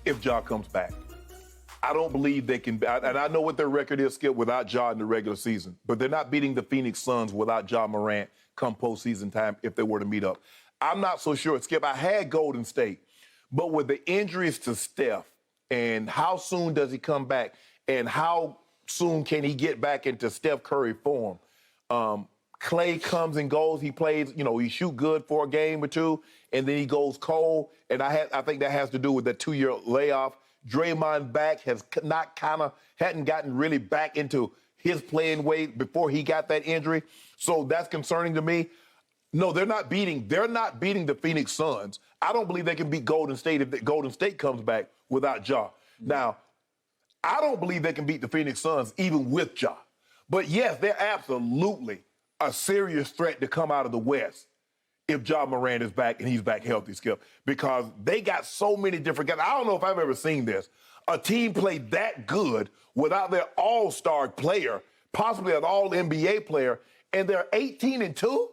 if Ja comes back. I don't believe they can, and I know what their record is, Skip, without Ja in the regular season, but they're not beating the Phoenix Suns without Ja Morant come postseason time if they were to meet up. I'm not so sure. Skip, I had Golden State, but with the injuries to Steph and how soon does he come back and how soon can he get back into Steph Curry form? Clay comes and goes. He plays, he shoot good for a game or two, and then he goes cold. And I think that has to do with that 2-year layoff. Draymond back hadn't gotten really back into his playing weight before he got that injury. So that's concerning to me. No, they're not beating the Phoenix Suns. I don't believe they can beat Golden State if Golden State comes back without Ja. Now, I don't believe they can beat the Phoenix Suns even with Ja. But yes, they're absolutely a serious threat to come out of the West if Ja Morant is back and he's back healthy, Skip, because they got so many different guys. I don't know if I've ever seen this. A team play that good without their all-star player, possibly an all-NBA player, and they're 18-2?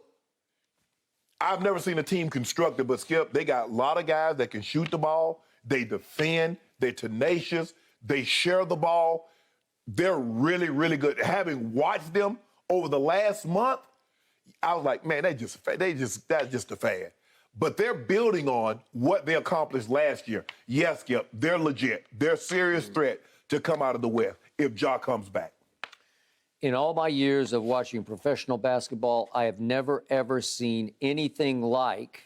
I've never seen a team constructed, but Skip, they got a lot of guys that can shoot the ball. They defend. They're tenacious. They share the ball. They're really, really good. Having watched them over the last month, I was like, man, that's just a fad. But they're building on what they accomplished last year. Yes, Skip, they're legit. They're a serious threat to come out of the West if Ja comes back. In all my years of watching professional basketball, I have never, ever seen anything like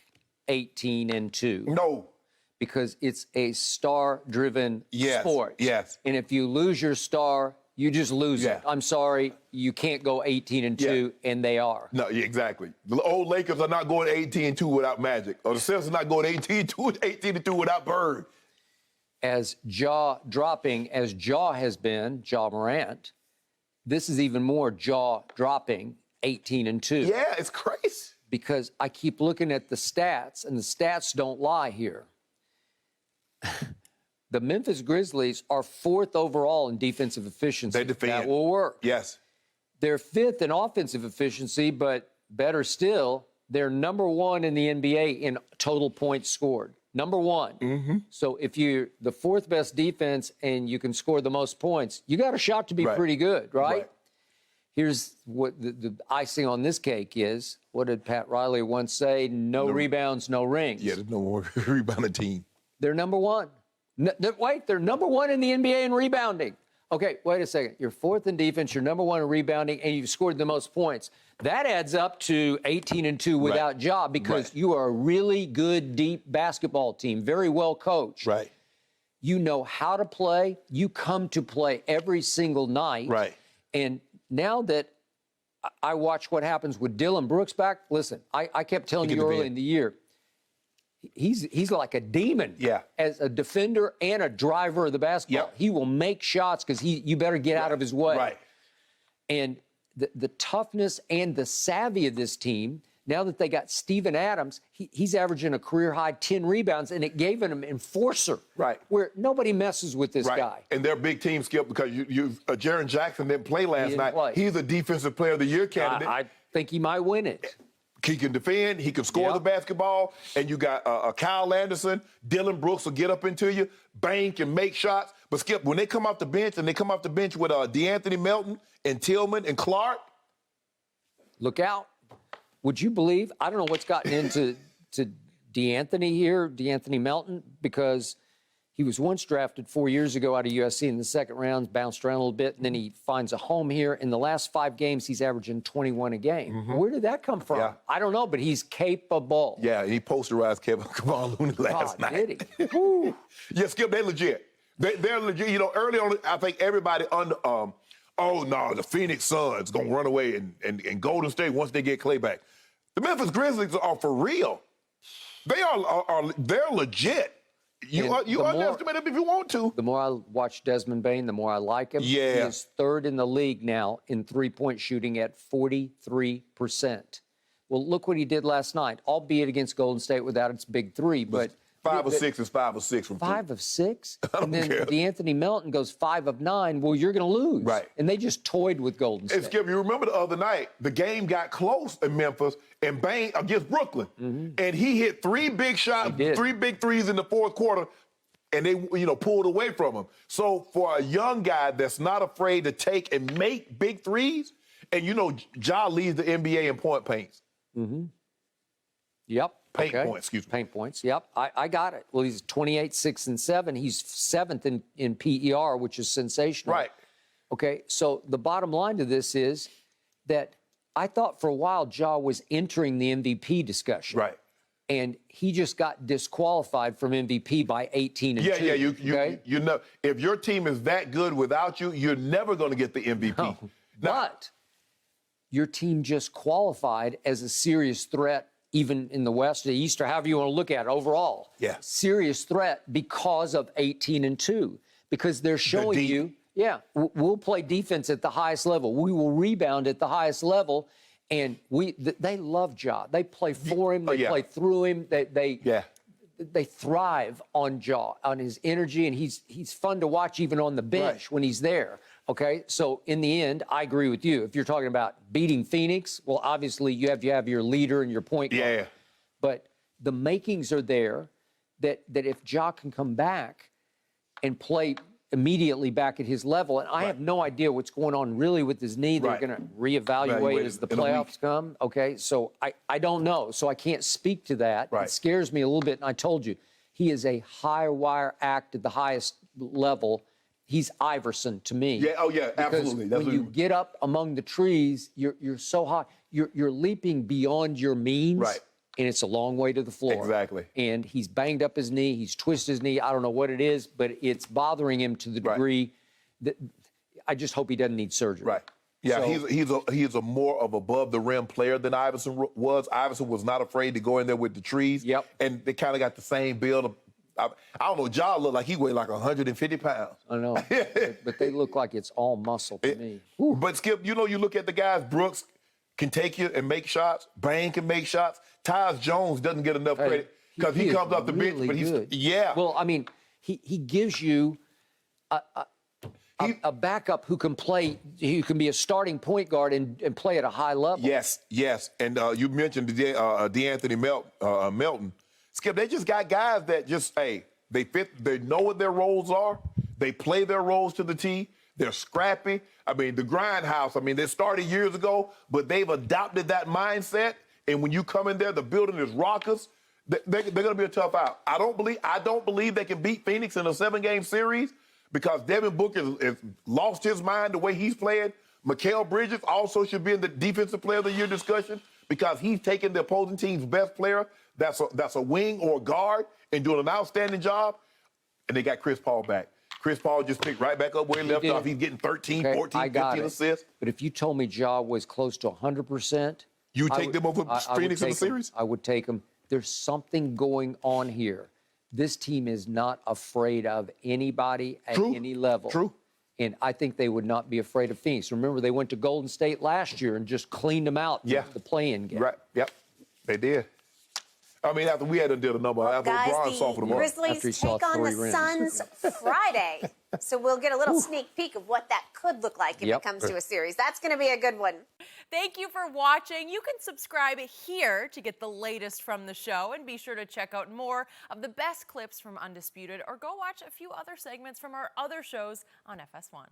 18-2. No. Because it's a star-driven sport. Yes. And if you lose your star, you just lose it. I'm sorry, you can't go 18-2, and they are. No, yeah, exactly. The old Lakers are not going 18-2 without Magic, or the Celtics are not going 18-2 without Bird. As Ja has been, Ja Morant, this is even more Ja dropping 18-2. Yeah, it's crazy. Because I keep looking at the stats, and the stats don't lie here. The Memphis Grizzlies are 4th overall in defensive efficiency. They defend. That will work. Yes. They're 5th in offensive efficiency, but better still, they're number 1 in the NBA in total points scored. Number 1. Mm-hmm. So if you're the 4th best defense and you can score the most points, you got a shot to be pretty good, right? Here's what the icing on this cake is. What did Pat Riley once say? No rebounds, no rings. Yeah, there's no more rebounding team. They're number 1. Wait, they're number 1 in the NBA in rebounding. Okay, wait a second. You're 4th in defense, you're number 1 in rebounding, and you've scored the most points. That adds up to 18-2 without Ja because you are a really good, deep basketball team, very well coached. Right. You know how to play. You come to play every single night. Right. And now that I watch what happens with Dylan Brooks back, listen, I kept telling you early in the year, he's like a demon as a defender and a driver of the basketball. He will make shots because you better get out of his way. Right. And the toughness and the savvy of this team, now that they got Steven Adams, he's averaging a career-high 10 rebounds, and it gave him an enforcer. Right. Where nobody messes with this guy. And they're a big team, Skip, because Jaren Jackson didn't play last night. He's a Defensive Player of the Year candidate. I think he might win it. He can defend. He can score the basketball. And you got Kyle Anderson. Dylan Brooks will get up into you, bank and make shots. But, Skip, when they come off the bench, and they come off the bench with DeAnthony Melton and Tillman and Clark. Look out. Would you believe, I don't know what's gotten into DeAnthony here, DeAnthony Melton, because he was once drafted 4 years ago out of USC in the second round, bounced around a little bit, and then he finds a home here. In the last 5 games, he's averaging 21 a game. Mm-hmm. Where did that come from? I don't know, but he's capable. Yeah, he posterized Kevin Looney last night. Did he? Yeah, Skip, they're legit. They're legit. You know, early on, I think everybody oh, no, the Phoenix Suns going to run away and Golden State once they get Clay back. The Memphis Grizzlies are for real. They're legit. You underestimate them if you want to. The more I watch Desmond Bane, the more I like him. Yeah. He is 3rd in the league now in three-point shooting at 43%. Well, look what he did last night, albeit against Golden State without its big three. But 5 of 6 is 5 of 6 from 5 of 6? And then DeAnthony Melton goes 5 of 9. Well, you're going to lose. Right. And they just toyed with Golden State. And Skip, you remember the other night, the game got close in Memphis and Bane against Brooklyn. Mm-hmm. And he hit 3 big shots, 3 big threes in the fourth quarter. and they, pulled away from him. So for a young guy that's not afraid to take and make big threes, and Ja leads the NBA in point paints. Yep. Paint points, excuse me. Paint points, yep. I got it. Well, he's 28, 6, and 7. He's 7th in PER, which is sensational. Right. Okay, so the bottom line to this is that I thought for a while Ja was entering the MVP discussion. Right. And he just got disqualified from MVP by 18 and 2. Yeah. You know, if your team is that good without you, you're never going to get the MVP. No, but your team just qualified as a serious threat, even in the West or the East, or however you want to look at it overall. Yeah. Serious threat because of 18 and 2. Because they're showing you, we'll play defense at the highest level. We will rebound at the highest level. And they love Ja. They play for him. They play through him. They thrive on Ja, on his energy, and he's fun to watch even on the bench when he's there. Okay, so in the end, I agree with you. If you're talking about beating Phoenix, well, obviously you have your leader and your point guard. Yeah. But the makings are there that if Ja can come back and play immediately back at his level, and I have no idea what's going on really with his knee. They're going to reevaluate as the playoffs come. Okay, so I don't know, so I can't speak to that. It scares me a little bit, and I told you, he is a high wire act at the highest level. He's Iverson to me. Yeah, absolutely. Because when you get up among the trees, you're so high. You're leaping beyond your means. Right. And it's a long way to the floor. Exactly. And he's banged up his knee. He's twisted his knee. I don't know what it is, but it's bothering him to the degree that I just hope he doesn't need surgery. Right. Yeah, So, he's a more of above the rim player than Iverson was. Iverson was not afraid to go in there with the trees. Yep. And they kind of got the same build. I don't know. Ja looked like he weighed like 150 pounds. I know. but they look like it's all muscle to me. But Skip, you look at the guys. Brooks can take you and make shots. Bane can make shots. Tyus Jones doesn't get enough credit because he comes off the bench, but he's good. Well, I mean, he gives you a backup who can play, who can be a starting point guard and play at a high level. Yes. And you mentioned DeAnthony Melton. Skip, they just got guys that just they fit. They know what their roles are. They play their roles to the T. They're scrappy. I mean, the grindhouse. I mean, they started years ago, but they've adopted that mindset. And when you come in there, the building is raucous. They're going to be a tough out. I don't believe they can beat Phoenix in a 7-game series because Devin Booker has lost his mind the way he's playing. Mikal Bridges also should be in the Defensive Player of the Year discussion because he's taking the opposing team's best player that's a wing or guard and doing an outstanding job. And they got Chris Paul back. Chris Paul just picked right back up where he left off. He's getting 13, 14, 15 assists. But if you told me Ja was close to 100%, you take them over Phoenix in the series? I would take them. There's something going on here. This team is not afraid of anybody at any level. True. And I think they would not be afraid of Phoenix. Remember, they went to Golden State last year and just cleaned them out in the play-in game. Right. Yep. They did. I mean, after we had to do the number, after LeBron softened them up. Grizzlies take on the Suns Friday. So we'll get a little sneak peek of what that could look like if it comes to a series. That's going to be a good one. Thank you for watching. You can subscribe here to get the latest from the show, and be sure to check out more of the best clips from Undisputed, or go watch a few other segments from our other shows on FS1.